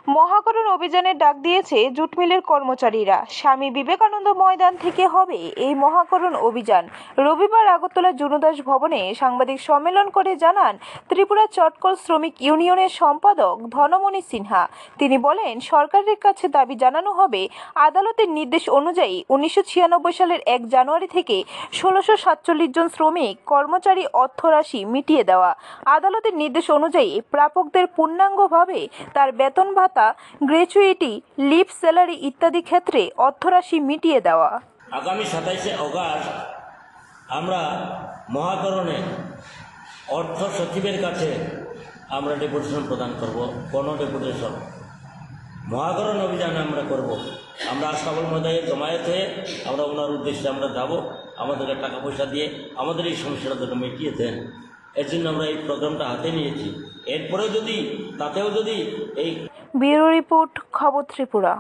মহাকরণ অভিযানের ডাক দিয়েছে জুট মিলের কর্মচারীরা। স্বামী বিবেকানন্দ ময়দান থেকে হবে এই মহাকরণ অভিযান। রবিবার আগরতলা জুনুদাস ভবনে সাংবাদিক সম্মেলন করে জানান ত্রিপুরা চটকল শ্রমিক ইউনিয়নের সম্পাদক ধনমণি সিনহা। তিনি বলেন, সরকারের কাছে দাবি জানানো হবে আদালতের নির্দেশ অনুযায়ী 1996 সালের 1 জানুয়ারি থেকে 1647 জন শ্রমিক কর্মচারী অর্থরাশি মিটিয়ে দেওয়া। আদালতের নির্দেশ অনুযায়ী প্রাপকদের পূর্ণাঙ্গভাবে তার বেতন ভাতা, গ্র্যাচুইটি, লিভ স্যালারি ইত্যাদি ক্ষেত্রে অর্থরাশি মিটিয়ে দেওয়া। আগামী 27শে অগাস্ট আমরা মহাকরণে অর্থ সচিবের কাছে আমরা ডেপুটেশন প্রদান করব। কোন ডেপুটেশন মহাকরণ অভিযান আমরা করব। আমরা সকল মহোদয়ে জমায়েত হয়ে আমরা ওনার উদ্দেশ্যে আমরা যাব, আমাদেরকে টাকা পয়সা দিয়ে আমাদের এই সমস্যাটা যেন মিটিয়ে দেন। এর জন্য আমরা এই প্রোগ্রামটা হাতে নিয়েছি। এরপরে যদি তাতেও যদি এই ব্যুরো রিপোর্ট, খবর ত্রিপুরা।